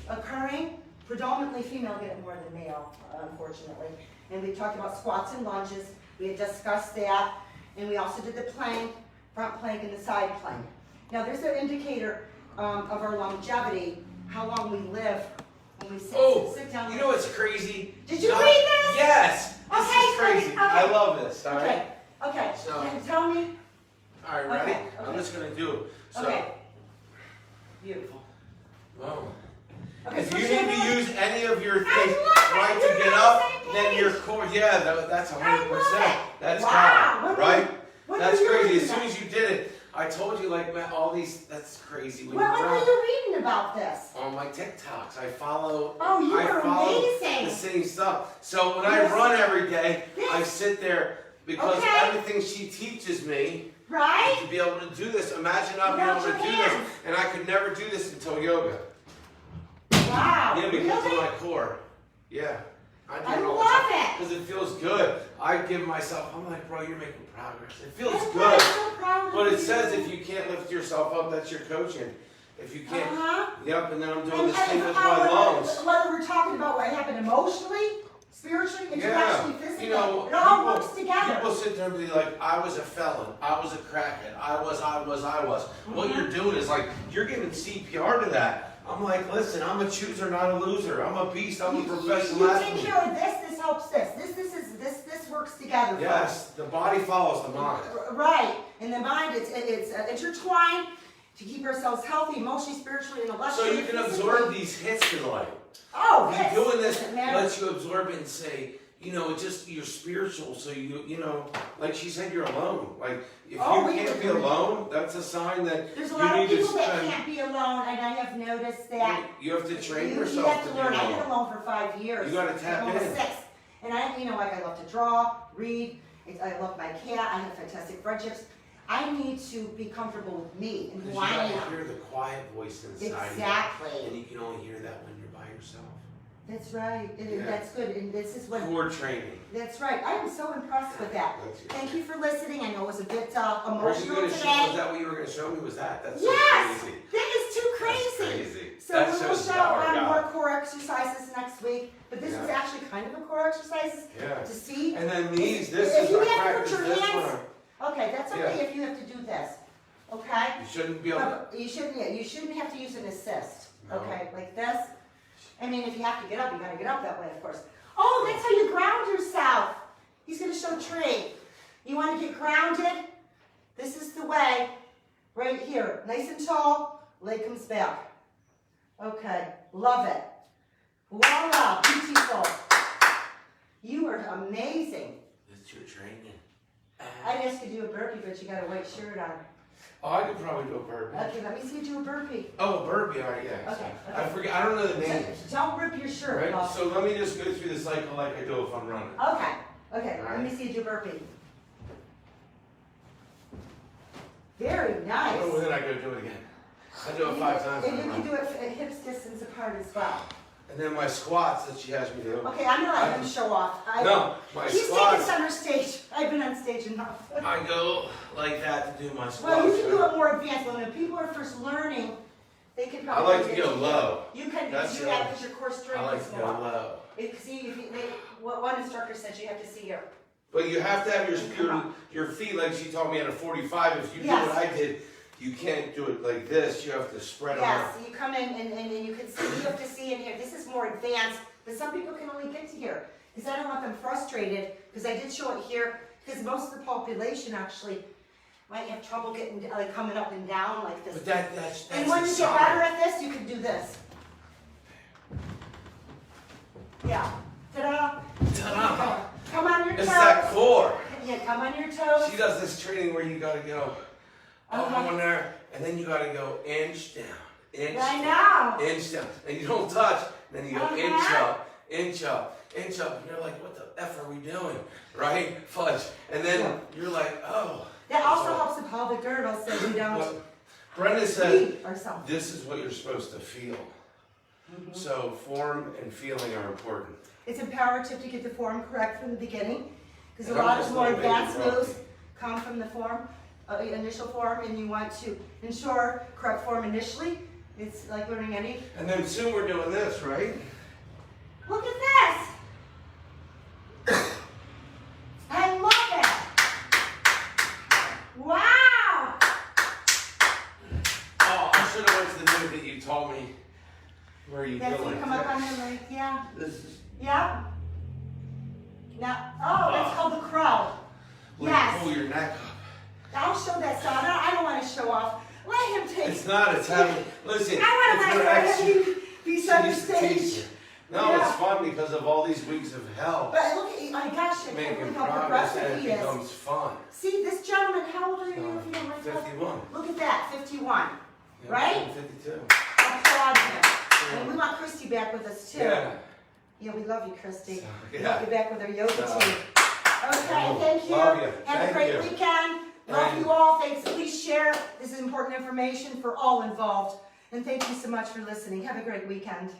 occurring. Predominantly female get it more than male, unfortunately. And we talked about squats and lunges. We had discussed that. And we also did the plank, front plank and the side plank. Now there's an indicator of our longevity, how long we live when we sit down. You know what's crazy? Did you read this? Yes. This is crazy. Okay. I love this. All right. Okay. So, and tell me. all right, ready? Okay. I'm just gonna do it. So, Okay. Beautiful. Whoa. Okay, If so you shame need to on- use any of your I things love it. right You're to get on the up, same then page. your core, that's I 100%. love it. That's Wow. God, What right? what That's were you crazy. reading As soon about? as you did it, I told you, like, man, all these, that's crazy. When What you were run you reading about this? on my TikToks, I follow, Oh, you I are follow amazing. the same stuff. So when I Yes. run every day, Yes. I sit there because Okay. everything she teaches me Right? to be able to do this. Imagine not being Without able to your do this, hands. and I could never do this until yoga. Wow. Yeah, because really? of my core. Yeah. I do it all the love time it. because it feels good. I give myself, I'm like, bro, you're making progress. It feels I'm good. so proud of But you. it says if you can't lift yourself up, that's your coaching. If you can't, yep, and then I'm doing And- this thing and with how my lungs. Whether we're talking about what happened emotionally, spiritually, intellectually, physically, You know, it all works together. people sit there and be like, I was a felon, I was a crackhead, I was. What you're doing is like, you're giving CPR to that. I'm like, listen, I'm a chooser, not a loser. I'm a beast, I'm a professional You athlete. take care of this helps this. This works together. Yes, the body follows the mind. Right. In the mind, it's intertwined to keep ourselves healthy, emotionally, spiritually, and So intellectually. you can absorb these hits in life. Oh, You yes. doing this Doesn't matter. lets you absorb it and say, you know, it's just, you're spiritual, so you know, like she said, you're alone. Like, if Oh, you can't be alone, that's a sign that There's a you lot need of to people that spend, can't be alone, and I have noticed that. you have to train You yourself have to to be learn. I've been alone. alone for 5 years. You gotta tap I'm almost in. 6. And I, you know, like I love to draw, read, I love my cat, I have fantastic friendships. I need to be comfortable with me and Because who you I gotta am. hear the quiet voice inside Exactly. you. And you can only hear that when you're by yourself. That's right, and Yeah. that's good, and this is what, Core training. that's right. I am so impressed with that. That's good. Thank you for listening. I know it was a bit Are you emotional gonna show, was today. that what you were gonna show me? Was that? That's Yes! so crazy. That is too That's crazy. crazy. So That we will shows show the power of on more God. core exercises next week, but this was Yeah. actually kind of a core exercise Yeah. to see. And then these, If this is, you I have to put practice your this hands- one. Okay, that's okay if you have to do this, okay? You shouldn't be able to. No, you shouldn't, yeah, you shouldn't have to use an assist, No. okay, like this. I mean, if you have to get up, you gotta get up that way, of course. Oh, that's how you ground yourself. He's gonna show tree. You wanna get grounded? This is the way, right here, nice and tall, leg comes back. Okay, love it. Voila, beautiful. You are amazing. It's your training. I'd ask you to do a burpee, but you got a white shirt on. Oh, I could probably do a burpee. Okay, let me see you do a burpee. Oh, a burpee, all right, yeah. Okay, I okay. forget, I don't know the names. Don't rip your shirt Right? off. So let me just go through the cycle like I do if I'm running. Okay, okay, let me Alright. see you do a burpee. Very nice. Oh, then I go do it again. I do it 5 times. And when you I can run. do it at hips distance apart as well. And then my squats that she has me do. Okay, I'm gonna let him show off. No, my He's taking squats. center stage. I've been on stage enough. I go like that to do my squats. Well, you can do right? it more advanced. When people are first learning, they can I probably. like to go low. You can That's do the that only- because your core strength I like is to go more. low. See, if you, what one instructor said, you have to see here. But you have to have Come on. your feet, like she taught me at a 45. If you Yes. do what I did, you can't do it like this. You have to spread them Yes, out. you come in and you can see, you have to see in here. This is more advanced, but some people can only get to here. Because I don't want them frustrated, because I did show it here, because most of the population actually might have trouble getting, like coming up and down like this. But that's And when a you sign. get better at this, you can do this. Yeah. Ta-da. Ta-da. Come on your It's that toes. core. Yeah, come on your toes. She does this training where you gotta go up on there, and then you gotta go inch down, inch I down, know. inch down, and you don't touch. Then you go inch Uh-huh. up, inch up, inch up. And you're like, what the f are we doing, right? Fudge. And then you're like, oh. That also So- helps the pelvic girdle so you don't Well, Brenda said beat ourselves. this is what you're supposed to feel. Mm-hmm. So form and feeling are important. It's imperative to get the form correct from the beginning, because a And I'm lot of just more little baby advanced Rocky. moves come from the form, initial form, and you want to ensure correct form initially. It's like learning any. And then soon we're doing this, right? Look at this! I love it! Wow! Oh, I should have went to the move that you told me where you That's go you like come up on this. the leg, yeah. This is Yeah. Now, oh, that's called the crow. where Yes. you pull your neck up. I'll show that stuff. I don't want to show off. Let him take. It's not, it's having, listen, I it's want to gonna let him be center She's the teacher. stage. No, Yeah. it's fun because of all these weeks of hell. But look at, my gosh, I can't Making believe how progress progressive and he it is. becomes fun. See, this gentleman, how old are you if you don't mind? 51. Look at that, 51. Yeah, Right? I'm 52. Applaud him. And we want Christy back with us too. Yeah. Yeah, we love you, Christy. So, We yeah. want you back with our yoga So, team. Okay, thank you. love you. Have Thank a great you. weekend. Love And- you all. Thanks. Please share. This is important information for all involved. And thank you so much for listening. Have a great weekend.